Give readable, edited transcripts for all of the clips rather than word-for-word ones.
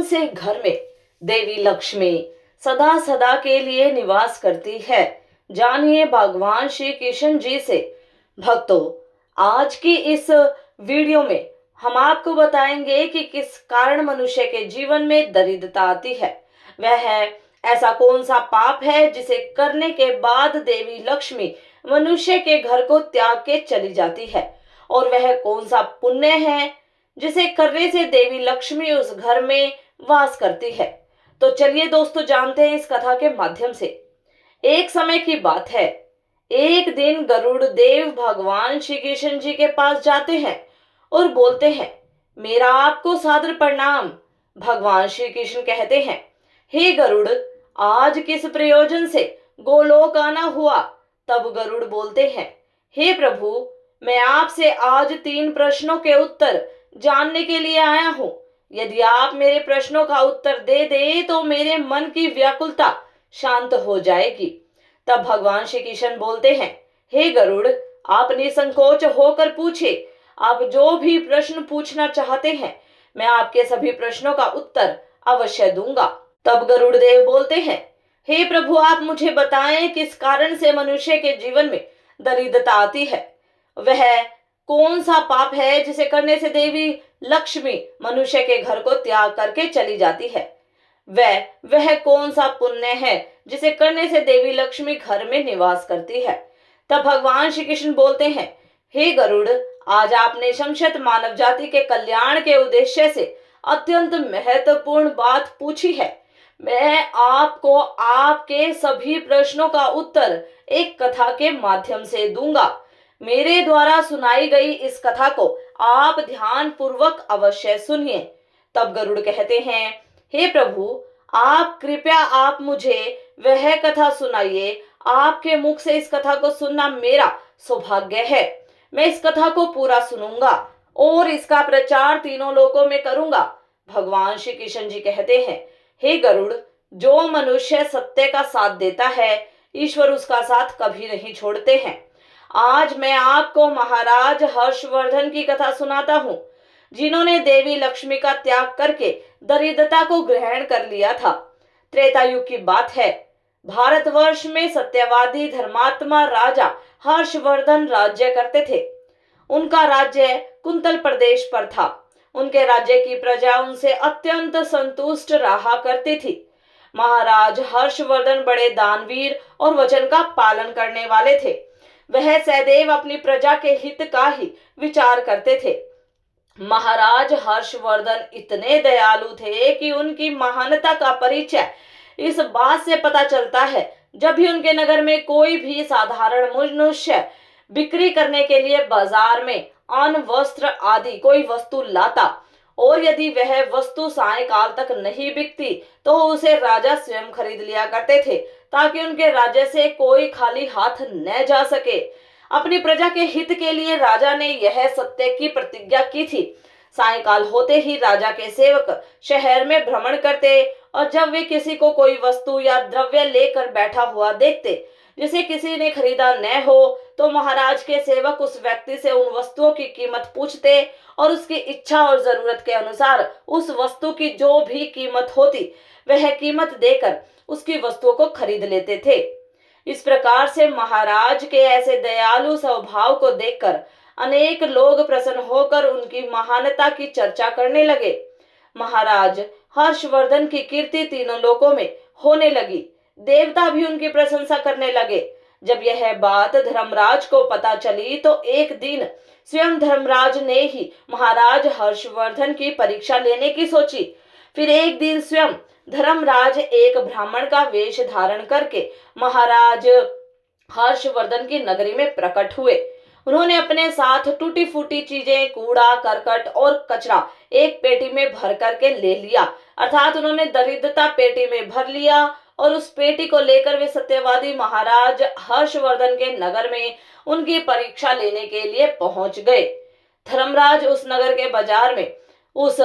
से घर में देवी लक्ष्मी सदा सदा के लिए निवास करती है? जानिए भगवान श्री कृष्ण जी से। भक्तों, आज की इस वीडियो में हम आपको बताएंगे कि किस कारण मनुष्य के जीवन में दरिद्रता आती है। वह है ऐसा कौन सा पाप है जिसे करने के बाद देवी लक्ष्मी मनुष्य के घर को त्याग के चली जाती है, और वह कौन सा पुण्य है जिसे करने से देवी लक्ष्मी उस घर में वास करती है। तो चलिए दोस्तों, जानते हैं इस कथा के माध्यम से। एक समय की बात है, एक दिन गरुड़ देव भगवान श्री कृष्ण जी के पास जाते हैं और बोलते हैं, मेरा आपको सादर प्रणाम। भगवान श्री कृष्ण कहते हैं, हे गरुड़, आज किस प्रयोजन से गोलोक आना हुआ? तब गरुड़ बोलते हैं, हे प्रभु, मैं आपसे आज 3 प्रश्नों के उत्तर जानने के लिए आया हूँ। यदि आप मेरे प्रश्नों का उत्तर दे दे तो मेरे मन की व्याकुलता शांत हो जाएगी। तब भगवान श्री कृष्ण बोलते हैं, हे गरुड़, आप निसंकोच होकर पूछे। आप जो भी प्रश्न पूछना चाहते हैं, मैं आपके सभी प्रश्नों का उत्तर अवश्य दूंगा। तब गरुड़ देव बोलते हैं, हे प्रभु, आप मुझे बताएं किस कारण से मनुष्य के जीवन में दरिद्रता आती है? वह कौन सा पाप है जिसे करने से देवी लक्ष्मी मनुष्य के घर को त्याग करके चली जाती है? वह कौन सा पुण्य है जिसे करने से देवी लक्ष्मी घर में निवास करती है? तब भगवान श्री कृष्ण बोलते हैं, हे गरुड़, आज आपने संशत मानव जाति के कल्याण के उद्देश्य से अत्यंत महत्वपूर्ण बात पूछी है। मैं आपको आपके सभी प्रश्नों का उत्तर एक कथा के माध्यम से दूंगा। मेरे द्वारा सुनाई गई इस कथा को आप ध्यान पूर्वक अवश्य सुनिए। तब गरुड़ कहते हैं, हे प्रभु, आप कृपया आप मुझे वह कथा सुनाइए। आपके मुख से इस कथा को सुनना मेरा सौभाग्य है। मैं इस कथा को पूरा सुनूंगा और इसका प्रचार तीनों लोकों में करूंगा। भगवान श्री कृष्ण जी कहते हैं, हे गरुड़, जो मनुष्य सत्य का साथ देता है, ईश्वर उसका साथ कभी नहीं छोड़ते हैं। आज मैं आपको महाराज हर्षवर्धन की कथा सुनाता हूँ, जिन्होंने देवी लक्ष्मी का त्याग करके दरिद्रता को ग्रहण कर लिया था। त्रेता युग की बात है। भारतवर्ष में सत्यवादी धर्मात्मा राजा हर्षवर्धन राज्य करते थे। उनका राज्य कुंतल प्रदेश पर था। उनके राज्य की प्रजा उनसे अत्यंत संतुष्ट रहा करती थी। महाराज हर्षवर्धन बड़े दानवीर और वचन का पालन करने वाले थे। वह सदैव अपनी प्रजा के हित का ही विचार करते थे। महाराज हर्षवर्धन इतने दयालु थे कि उनकी महानता का परिचय इस बात से पता चलता है, जब भी उनके नगर में कोई भी साधारण मनुष्य बिक्री करने के लिए बाजार में अन्न, वस्त्र आदि कोई वस्तु लाता, और यदि वह वस्तु सायंकाल तक नहीं बिकती तो उसे राजा स्वयं खरीद लिया करते थे, ताकि उनके राज्य से कोई खाली हाथ न जा सके। अपनी प्रजा के हित के लिए राजा ने यह सत्य की प्रतिज्ञा की थी। सायंकाल होते ही राजा के सेवक शहर में भ्रमण करते, और जब वे किसी को कोई वस्तु या द्रव्य लेकर बैठा हुआ देखते जिसे किसी ने खरीदा न हो, तो महाराज के सेवक उस व्यक्ति से उन वस्तुओं की कीमत पूछते और उसकी इच्छा और जरूरत के अनुसार उस वस्तु की जो भी कीमत होती वह कीमत देकर उसकी वस्तुओं को खरीद लेते थे। इस प्रकार से महाराज के ऐसे दयालु स्वभाव को देखकर अनेक लोग प्रसन्न होकर उनकी महानता की चर्चा करने लगे। महाराज हर्षवर्धन की कीर्ति तीनों लोकों में होने लगी। देवता भी उनकी प्रशंसा करने लगे। जब यह बात धर्मराज को पता चली तो एक दिन स्वयं धर्मराज ने ही महाराज हर्षवर्धन की परीक्षा लेने की सोची। फिर एक दिन स्वयं धर्मराज एक ब्राह्मण का वेश धारण करके महाराज हर्षवर्धन की नगरी में प्रकट हुए। उन्होंने अपने साथ टूटी फूटी चीजें, कूड़ा करकट और कचरा एक पेटी में भर करके ले लिया, अर्थात उन्होंने दरिद्रता पेटी में भर लिया, और उस पेटी को लेकर वे सत्यवादी महाराज हर्षवर्धन के नगर में उनकी परीक्षा लेने के लिए पहुंच गए। धर्मराज उस नगर के बाजार में उस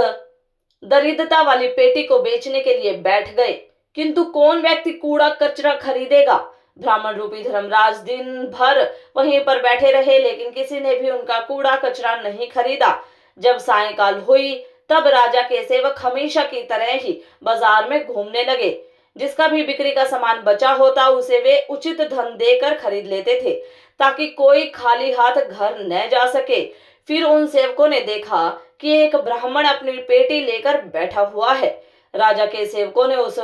दरिद्रता वाली पेटी को बेचने के लिए बैठ गए, किंतु कौन व्यक्ति कूड़ा कचरा खरीदेगा? ब्राह्मण रूपी धर्मराज दिन भर वहीं पर बैठे रहे, लेकिन किसी ने भी उनका कूड़ा कचरा नहीं खरीदा। जब सायंकाल हुई तब राजा के सेवक हमेशा की तरह ही बाजार में घूमने लगे। जिसका भी बिक्री का सामान बचा होता उसे वे उचित धन देकर खरीद लेते थे, ताकि कोई खाली हाथ घर न जा सके। फिर उन सेवकों ने देखा कि एक ब्राह्मण अपनी पेटी लेकर बैठा हुआ है। राजा के सेवकों ने उस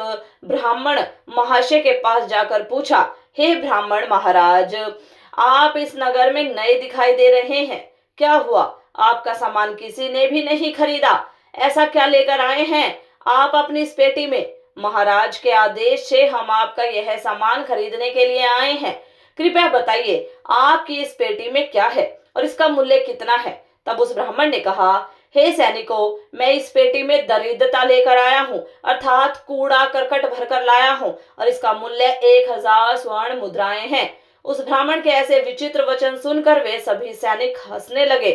ब्राह्मण महाशय के पास जाकर पूछा, हे ब्राह्मण महाराज, आप इस नगर में नए दिखाई दे रहे हैं, क्या हुआ? आपका सामान किसी ने भी नहीं खरीदा, ऐसा क्या लेकर आए हैं आप अपनी इस पेटी में? महाराज के आदेश से हम आपका यह सामान खरीदने के लिए आए हैं। कृपया बताइए, आपकी इस पेटी में क्या है और इसका मूल्य कितना है? तब उस ब्राह्मण ने कहा, हे सैनिकों, मैं इस पेटी में दरिद्रता लेकर आया हूँ, अर्थात कूड़ा करकट भरकर लाया हूँ, और इसका मूल्य 1000 स्वर्ण मुद्राएं हैं। उस ब्राह्मण के ऐसे विचित्र वचन सुनकर वे सभी सैनिक हंसने लगे,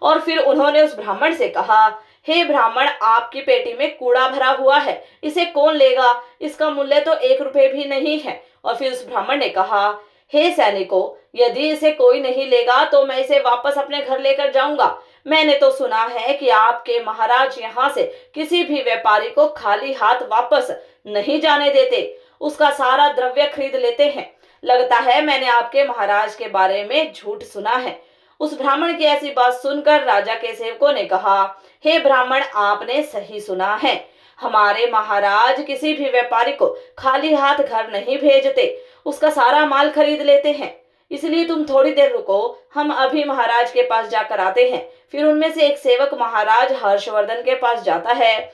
और फिर उन्होंने उस ब्राह्मण से कहा, हे ब्राह्मण, आपकी पेटी में कूड़ा भरा हुआ है, इसे कौन लेगा? इसका मूल्य तो 1 रुपए भी नहीं है। और फिर उस ब्राह्मण ने कहा, हे सैनिकों, यदि इसे कोई नहीं लेगा तो मैं इसे वापस अपने घर लेकर जाऊंगा। मैंने तो सुना है कि आपके महाराज यहाँ से किसी भी व्यापारी को खाली हाथ वापस नहीं जाने देते, उसका सारा द्रव्य खरीद लेते हैं। लगता है मैंने आपके महाराज के बारे में झूठ सुना है। उस ब्राह्मण की ऐसी बात सुनकर राजा के सेवकों ने कहा, हे ब्राह्मण, आपने सही सुना है। हमारे महाराज किसी भी व्यापारी को खाली हाथ घर नहीं भेजते, उसका सारा माल खरीद लेते हैं। इसलिए तुम थोड़ी देर रुको, हम अभी महाराज के पास जाकर आते हैं। फिर उनमें से एक सेवक महाराज हर्षवर्धन के पास जाता है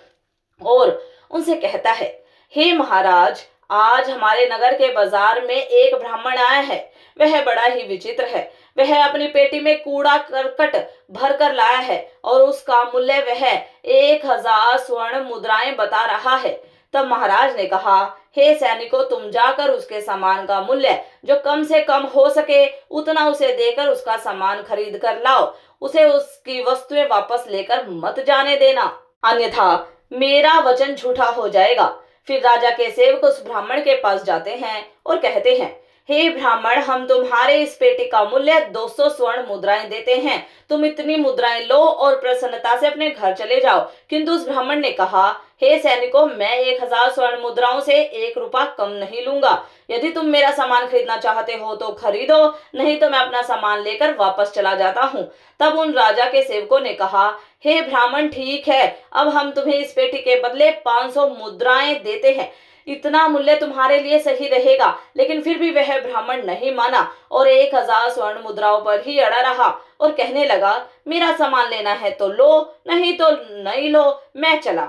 और उनसे कहता है, हे महाराज, आज हमारे नगर के बाजार में एक ब्राह्मण आया है। वह बड़ा ही विचित्र है। वह अपनी पेटी में कूड़ा करकट भर कर लाया है और उसका मूल्य वह 1000 स्वर्ण मुद्राएं बता रहा है। तब महाराज ने कहा, हे सैनिकों, तुम जाकर उसके सामान का मूल्य जो कम से कम हो सके उतना उसे देकर उसका सामान खरीद कर लाओ। उसे उसकी वस्तुएं वापस लेकर मत जाने देना, अन्यथा मेरा वचन झूठा हो जाएगा। फिर राजा के सेवक उस ब्राह्मण के पास जाते हैं और कहते हैं, हे ब्राह्मण, हम तुम्हारे इस पेटी का मूल्य 200 स्वर्ण मुद्राएं देते हैं। तुम इतनी मुद्राएं लो और प्रसन्नता से अपने घर चले जाओ। किंतु उस ब्राह्मण ने कहा, हे सैनिकों, मैं 1000 स्वर्ण मुद्राओं से 1 रुपया कम नहीं लूंगा। यदि तुम मेरा सामान खरीदना चाहते हो तो खरीदो, नहीं तो मैं अपना सामान लेकर वापस चला जाता हूँ। तब उन राजा के सेवकों ने कहा, हे ब्राह्मण, ठीक है, अब हम तुम्हें इस पेटी के बदले 500 मुद्राएं देते हैं। इतना मूल्य तुम्हारे लिए सही रहेगा। लेकिन फिर भी वह ब्राह्मण नहीं माना और 1000 स्वर्ण मुद्राओं पर ही अड़ा रहा और कहने लगा, मेरा सामान लेना है तो लो, नहीं तो नहीं लो, मैं चला।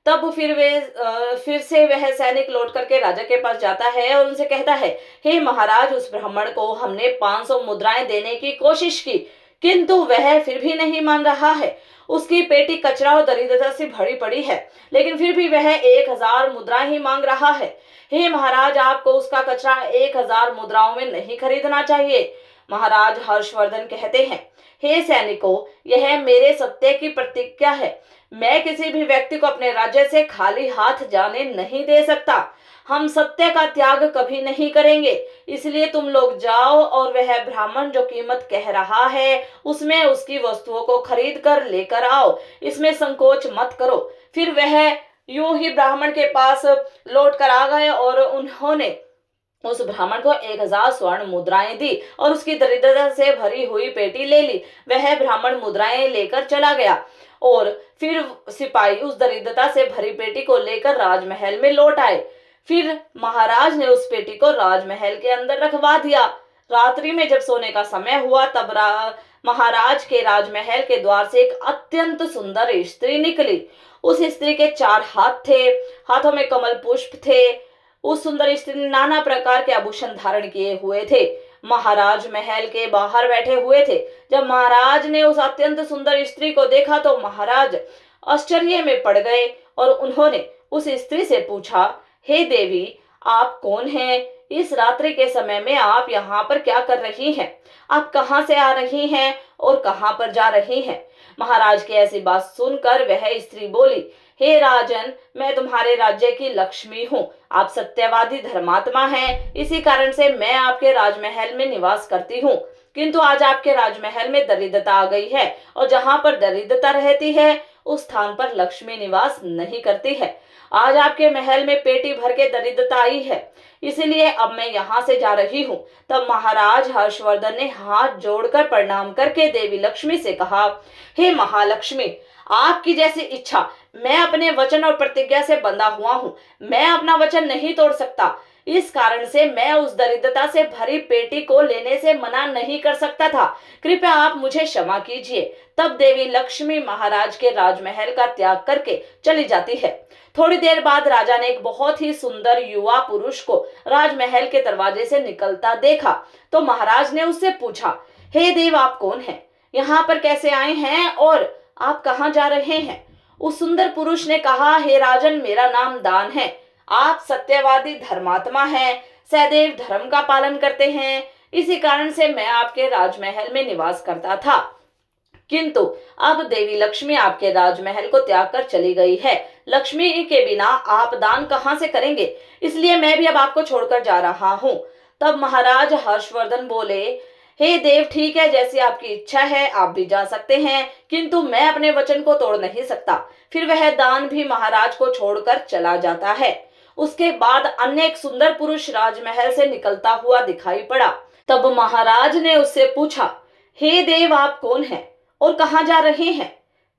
तब फिर से वह सैनिक लौट करके राजा के पास जाता है और उनसे कहता है, हे महाराज, उस ब्राह्मण को हमने 500 मुद्राएं देने की कोशिश की, किंतु वह फिर भी नहीं मान रहा है। उसकी पेटी कचरा और दरिद्रता से भरी पड़ी है, लेकिन फिर भी वह 1000 मुद्राएं ही मांग रहा है। हे महाराज, आपको उसका कचरा 1000 मुद्राओं में नहीं खरीदना चाहिए। महाराज हर्षवर्धन कहते हैं, हे सैनिकों, यह मेरे सत्य की प्रतिज्ञा है। मैं किसी भी व्यक्ति को अपने राज्य से खाली हाथ जाने नहीं दे सकता। हम सत्य का त्याग कभी नहीं करेंगे। इसलिए तुम लोग जाओ और वह ब्राह्मण जो कीमत कह रहा है उसमें उसकी वस्तुओं को खरीद कर लेकर आओ। इसमें संकोच मत करो। फिर वह यूं ही ब्राह्मण के पास लौट कर आ गए और उन्होंने उस ब्राह्मण को 1000 स्वर्ण मुद्राएं दी और उसकी दरिद्रता से भरी हुई पेटी ले ली। वह ब्राह्मण मुद्राएं लेकर चला गया और फिर सिपाही उस दरिद्रता से भरी पेटी को लेकर राजमहल में लौट आए। फिर महाराज ने उस पेटी को राजमहल के अंदर रखवा दिया। रात्रि में जब सोने का समय हुआ तब महाराज के राजमहल के द्वार से एक अत्यंत सुंदर स्त्री निकली। उस स्त्री के 4 हाथ थे, हाथों में कमल पुष्प थे। उस सुंदर स्त्री ने नाना प्रकार के आभूषण धारण किए हुए थे। महाराज महल के बाहर बैठे हुए थे। जब महाराज ने उस अत्यंत सुंदर स्त्री को देखा तो महाराज आश्चर्य में पड़ गए और उन्होंने उस स्त्री से पूछा, हे देवी, आप कौन हैं? इस रात्रि के समय में आप यहाँ पर क्या कर रही हैं? आप कहाँ से आ रही हैं और कहाँ पर जा रही हैं? महाराज की ऐसी बात सुनकर वह स्त्री बोली, हे राजन, मैं तुम्हारे राज्य की लक्ष्मी हूँ। आप सत्यवादी धर्मात्मा हैं, इसी कारण से मैं आपके राजमहल में निवास करती हूँ। किंतु आज आपके राजमहल में दरिद्रता आ गई है और जहाँ पर दरिद्रता रहती है उस स्थान पर लक्ष्मी निवास नहीं करती है। आज आपके महल में पेटी भर के दरिद्रता आई है, इसीलिए अब मैं यहाँ से जा रही हूँ। तब महाराज हर्षवर्धन ने हाथ जोड़कर प्रणाम करके देवी लक्ष्मी से कहा, हे महालक्ष्मी, आपकी जैसी इच्छा। मैं अपने वचन और प्रतिज्ञा से बंधा हुआ हूँ, मैं अपना वचन नहीं तोड़ सकता। इस कारण से मैं उस दरिद्रता से भरी पेटी को लेने से मना नहीं कर सकता था। कृपया आप मुझे क्षमा कीजिए। तब देवी लक्ष्मी महाराज के राजमहल का त्याग करके चली जाती है। थोड़ी देर बाद राजा ने एक बहुत ही सुंदर युवा पुरुष को राजमहल के दरवाजे से निकलता देखा। तो महाराज ने उससे पूछा, हे देव, आप कौन हैं? यहाँ पर कैसे आए हैं और आप कहाँ जा रहे हैं? उस सुंदर पुरुष ने कहा, हे राजन, मेरा नाम दान है। आप सत्यवादी धर्मात्मा हैं, सदैव धर्म का पालन करते हैं, इसी कारण से मैं आपके राजमहल में निवास करता था। किंतु अब देवी लक्ष्मी आपके राजमहल को त्याग कर चली गई है। लक्ष्मी के बिना आप दान कहाँ से करेंगे? इसलिए मैं भी अब आपको छोड़कर जा रहा हूँ। तब महाराज हर्षवर्धन बोले, हे देव, ठीक है, जैसी आपकी इच्छा है आप भी जा सकते हैं, किंतु मैं अपने वचन को तोड़ नहीं सकता। फिर वह दान भी महाराज को छोड़कर चला जाता है। उसके बाद अन्य एक सुंदर पुरुष राजमहल से निकलता हुआ दिखाई पड़ा। तब महाराज ने उससे पूछा, हे देव, आप कौन हैं और कहाँ जा रहे हैं?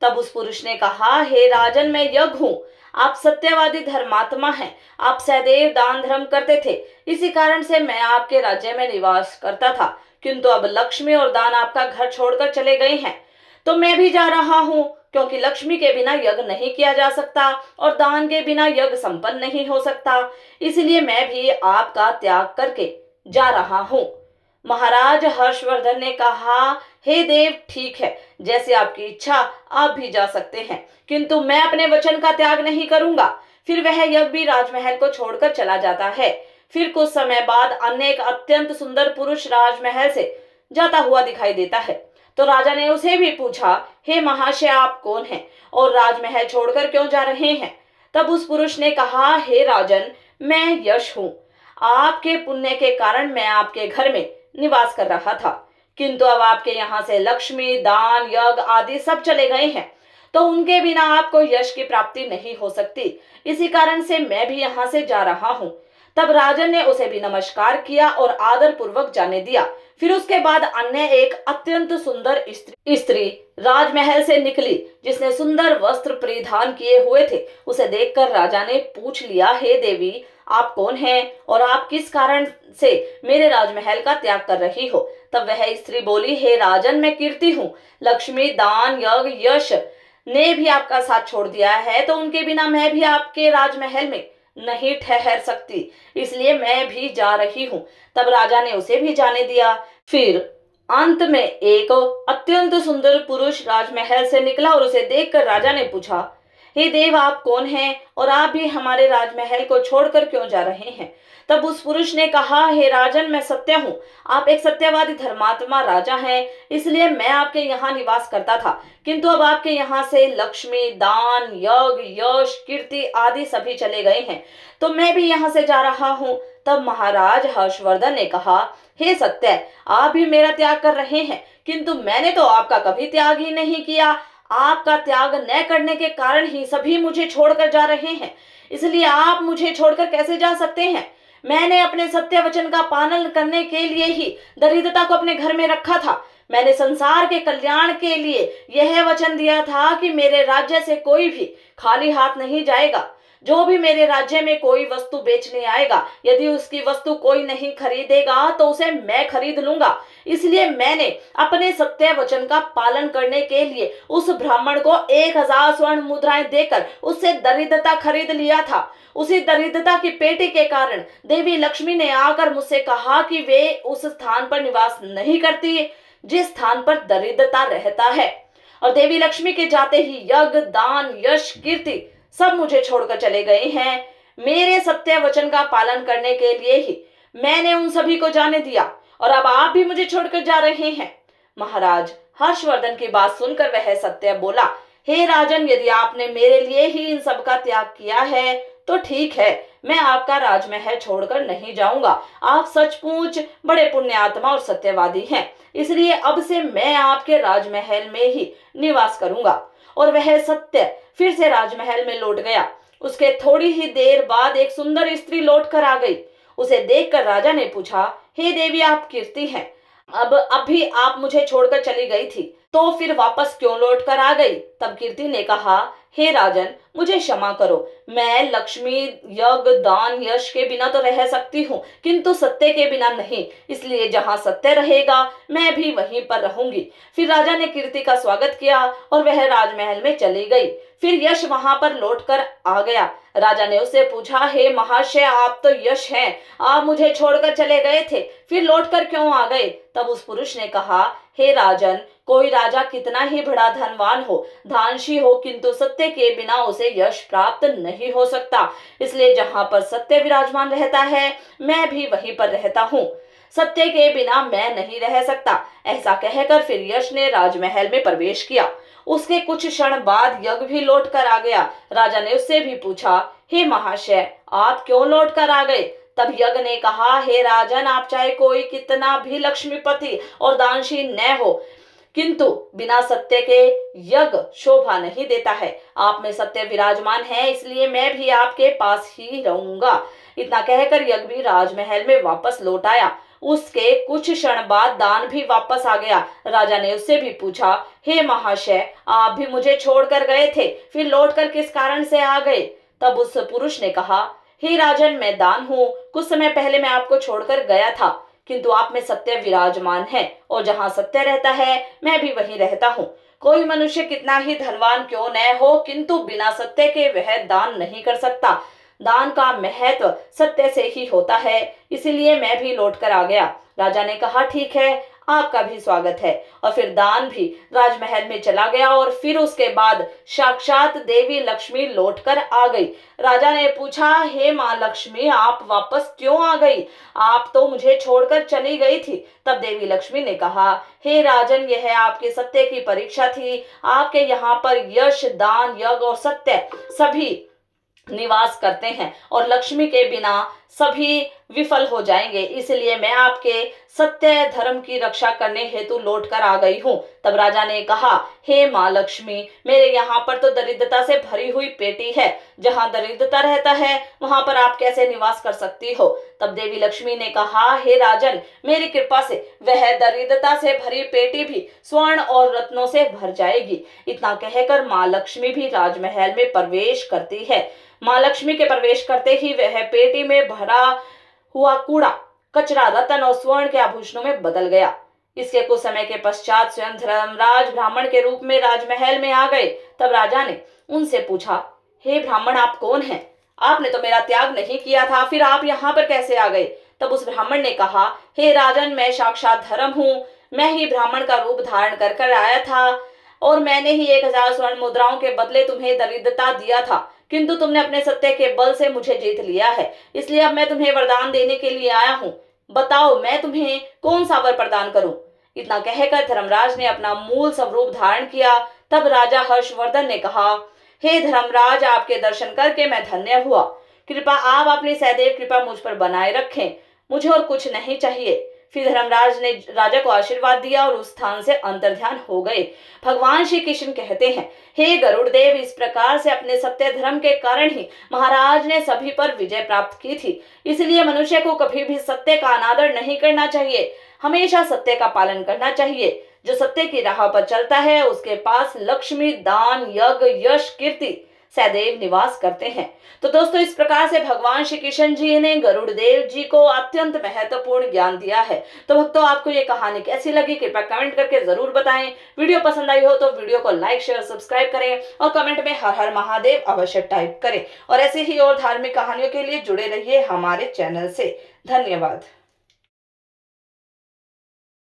तब उस पुरुष ने कहा, हे राजन, मैं यज्ञ हूँ। आप सत्यवादी धर्मात्मा हैं, आप सदैव दान धर्म करते थे, इसी कारण से मैं आपके राज्य में निवास करता था। किंतु अब लक्ष्मी और दान आपका घर छोड़कर चले गए हैं, तो मैं भी जा रहा हूँ, क्योंकि लक्ष्मी के बिना यज्ञ नहीं किया जा सकता और दान के बिना यज्ञ संपन्न नहीं हो सकता। इसलिए मैं भी आपका त्याग करके जा रहा हूँ। महाराज हर्षवर्धन ने कहा, हे देव, ठीक है, जैसे आपकी इच्छा, आप भी जा सकते हैं, किंतु मैं अपने वचन का त्याग नहीं करूंगा। फिर वह यज्ञ भी राजमहल को छोड़कर चला जाता है। फिर कुछ समय बाद अन्य एक अत्यंत सुंदर पुरुष राजमहल से जाता हुआ दिखाई देता है। तो राजा ने उसे भी पूछा, हे महाशय, आप कौन हैं और राजमहल छोड़कर क्यों जा रहे हैं? तब उस पुरुष ने कहा, हे राजन, मैं यश हूँ। आपके पुण्य के कारण मैं आपके घर में निवास कर रहा था, किंतु अब आपके यहाँ से लक्ष्मी, दान, यज्ञ आदि सब चले गए हैं, तो उनके बिना आपको यश की प्राप्ति नहीं हो सकती। इसी कारण से मैं भी यहाँ से जा रहा हूँ। तब राजन ने उसे भी नमस्कार किया और आदर पूर्वक जाने दिया। फिर उसके बाद अन्य एक अत्यंत सुंदर स्त्री राजमहल से निकली, जिसने सुंदर वस्त्र परिधान किए हुए थे। उसे देखकर राजा ने पूछ लिया, हे देवी, आप कौन हैं और आप किस कारण से मेरे राजमहल का त्याग कर रही हो? तब वह स्त्री बोली, हे राजन, मैं कीर्ति हूँ। लक्ष्मी, दान, यज्ञ, यश ने भी आपका साथ छोड़ दिया है, तो उनके बिना मैं भी आपके राजमहल में नहीं ठहर सकती, इसलिए मैं भी जा रही हूँ। तब राजा ने उसे भी जाने दिया। फिर अंत में एक अत्यंत सुंदर पुरुष राजमहल से निकला और उसे देखकर राजा ने पूछा, हे देव, आप कौन हैं और आप भी हमारे राजमहल को छोड़कर क्यों जा रहे हैं? तब उस पुरुष ने कहा, हे राजन, मैं सत्य हूँ। आप एक सत्यवादी धर्मात्मा राजा हैं, इसलिए मैं आपके यहाँ निवास करता था, किंतु अब आपके यहाँ से लक्ष्मी, दान, यज्ञ, यश, कीर्ति आदि सभी चले गए हैं, तो मैं भी यहाँ से जा रहा हूँ। तब महाराज हर्षवर्धन ने कहा, हे सत्य, आप भी मेरा त्याग कर रहे हैं, किंतु मैंने तो आपका कभी त्याग ही नहीं किया। आपका त्याग न करने के कारण ही सभी मुझे छोड़कर जा रहे हैं, इसलिए आप मुझे छोड़कर कैसे जा सकते हैं? मैंने अपने सत्य वचन का पालन करने के लिए ही दरिद्रता को अपने घर में रखा था। मैंने संसार के कल्याण के लिए यह वचन दिया था कि मेरे राज्य से कोई भी खाली हाथ नहीं जाएगा। जो भी मेरे राज्य में कोई वस्तु बेचने आएगा, यदि उसकी वस्तु कोई नहीं खरीदेगा तो उसे मैं खरीद लूंगा। इसलिए मैंने अपने सत्य वचन का पालन करने के लिए उस ब्राह्मण को 1000 स्वर्ण मुद्राएं देकर उससे दरिद्रता खरीद लिया था। उसी दरिद्रता की पेटी के कारण देवी लक्ष्मी ने आकर मुझसे कहा कि वे उस स्थान पर निवास नहीं करती जिस स्थान पर दरिद्रता रहता है, और देवी लक्ष्मी के जाते ही यज्ञ, दान, यश, कीर्ति सब मुझे छोड़कर चले गए हैं। मेरे सत्य वचन का पालन करने के लिए ही मैंने उन सभी को जाने दिया, और अब आप भी मुझे छोड़कर जा रहे हैं। महाराज हर्षवर्धन की बात सुनकर वह सत्य बोला, हे राजन, यदि आपने मेरे लिए ही इन सब का त्याग किया है तो ठीक है, मैं आपका राजमहल छोड़कर नहीं जाऊंगा। आप सचमुच बड़े पुण्यात्मा और सत्यवादी हैं, इसलिए अब से मैं आपके राजमहल में ही निवास करूंगा और वह सत्य फिर से राजमहल में लौट गया। उसके थोड़ी ही देर बाद एक सुंदर स्त्री लौट कर आ गई। उसे देखकर राजा ने पूछा, हे देवी, आप कीर्ति हैं। अब अभी आप मुझे छोड़कर चली गई थी, तो फिर वापस क्यों लौट कर आ गई? तब कीर्ति ने कहा, हे राजन, मुझे क्षमा करो। मैं लक्ष्मी, यज्ञ, दान, यश के बिना तो रह सकती हूँ, किंतु सत्य के बिना नहीं। इसलिए जहाँ सत्य रहेगा मैं भी वहीं पर रहूंगी। फिर राजा ने कीर्ति का स्वागत किया और वह राजमहल में चली गई। फिर यश वहां पर लौटकर आ गया। राजा ने उससे पूछा, हे महाशय, आप तो यश हैं, आप मुझे छोड़कर चले गए थे, फिर लौटकर क्यों आ गए? तब उस पुरुष ने कहा, हे राजन, कोई राजा कितना ही बड़ा धनवान हो, धानशी हो, किंतु सत्य के बिना उसे यश प्राप्त नहीं हो सकता। इसलिए जहां पर सत्य विराजमान रहता है मैं भी वहीं पर रहता हूँ। सत्य के बिना मैं नहीं रह सकता। ऐसा कहकर फिर यश ने राजमहल में प्रवेश किया। उसके कुछ क्षण बाद यज्ञ भी लौट कर आ गया। राजा ने उससे भी पूछा, हे महाशय, आप क्यों लौट कर आ गए? तब यज्ञ ने कहा, हे राजन, आप चाहे कोई कितना भी लक्ष्मीपति और दानशील न हो, किंतु बिना सत्य के यज्ञ शोभा नहीं देता है। आप में सत्य विराजमान है, इसलिए मैं भी आपके पास ही रहूंगा। इतना कहकर यज्ञ भी राजमहल में वापस लौट आया। उसके कुछ क्षण बाद दान भी वापस आ गया। राजा ने उससे भी पूछा, हे महाशय, आप भी मुझे छोड़कर गए थे, फिर लौटकर किस कारण से आ गए? तब उस पुरुष ने कहा, हे राजन, मैं दान हूँ। कुछ समय पहले मैं आपको छोड़कर गया था, किंतु आप में सत्य विराजमान है, और जहाँ सत्य रहता है मैं भी वहीं रहता हूँ। कोई मनुष्य कितना ही धनवान क्यों न हो, किंतु बिना सत्य के वह दान नहीं कर सकता। दान का महत्व सत्य से ही होता है, इसीलिए मैं भी लौट कर आ गया। राजा ने कहा, ठीक है, आपका भी स्वागत है। और फिर दान भी राजमहल में चला गया और फिर उसके बाद साक्षात देवी लक्ष्मी लौटकर आ गई। राजा ने पूछा, हे माँ लक्ष्मी, आप वापस क्यों आ गई? आप तो मुझे छोड़कर चली गई थी। तब देवी लक्ष्मी ने कहा, हे राजन, यह आपके सत्य की परीक्षा थी। आपके यहाँ पर यश, दान, यज्ञ और सत्य सभी निवास करते हैं, और लक्ष्मी के बिना सभी विफल हो जाएंगे। इसलिए मैं आपके सत्य धर्म की रक्षा करने हेतु लौट कर आ गई हूँ। तब राजा ने कहा, हे माँ लक्ष्मी, मेरे यहाँ पर तो दरिद्रता से भरी हुई पेटी है। जहाँ दरिद्रता रहता है वहां पर आप कैसे निवास कर सकती हो? तब देवी लक्ष्मी ने कहा, हे राजन, मेरी कृपा से वह दरिद्रता से भरी पेटी भी स्वर्ण और रत्नों से भर जाएगी। इतना कहकर माँ लक्ष्मी भी राजमहल में प्रवेश करती है। माँ लक्ष्मी के प्रवेश करते ही वह पेटी में भरा हुआ कूड़ा कचरा रतन और स्वर्ण के आभूषणों में बदल गया। इसके कुछ समय के पश्चात स्वयं धर्मराज ब्राह्मण के रूप में राजमहल में आ गए। तब राजा ने उनसे पूछा, हे ब्राह्मण, आप कौन हैं? आपने तो मेरा त्याग नहीं किया था, फिर आप यहाँ पर कैसे आ गए? तब उस ब्राह्मण ने कहा, हे राजन, मैं साक्षात धर्म हूँ। मैं ही ब्राह्मण का रूप धारण कर कर आया था, और मैंने ही 1000 स्वर्ण मुद्राओं के बदले तुम्हें दरिद्रता दिया था, किंतु तुमने अपने सत्य के बल से मुझे जीत लिया है। इसलिए अब मैं तुम्हें वरदान देने के लिए आया हूँ। बताओ, मैं तुम्हें कौन सा वर प्रदान करूं? इतना कहकर धर्मराज ने अपना मूल स्वरूप धारण किया। तब राजा हर्षवर्धन ने कहा, हे धर्मराज, आपके दर्शन करके मैं धन्य हुआ। कृपा आप अपनी सदैव कृपा मुझ पर बनाए रखें, मुझे और कुछ नहीं चाहिए। फिर धर्मराज ने राजा को आशीर्वाद दिया और उस स्थान से अंतर्ध्यान हो गए। भगवान श्री कृष्ण कहते हैं, हे गरुड़ देव, इस प्रकार से अपने सत्य धर्म के कारण ही महाराज ने सभी पर विजय प्राप्त की थी। इसलिए मनुष्य को कभी भी सत्य का अनादर नहीं करना चाहिए, हमेशा सत्य का पालन करना चाहिए। जो सत्य की राह पर चलता है उसके पास लक्ष्मी, दान, यज्ञ, यश, कीर्ति सदैव निवास करते हैं। तो दोस्तों, इस प्रकार से भगवान श्री कृष्ण जी ने गरुड़ देव जी को अत्यंत महत्वपूर्ण ज्ञान दिया है। तो भक्तों, आपको ये कहानी कैसी लगी कृपया कमेंट करके जरूर बताएं। वीडियो पसंद आई हो तो वीडियो को लाइक, शेयर, सब्सक्राइब करें और कमेंट में हर हर महादेव अवश्य टाइप करें। और ऐसे ही और धार्मिक कहानियों के लिए जुड़े रहिए हमारे चैनल से। धन्यवाद।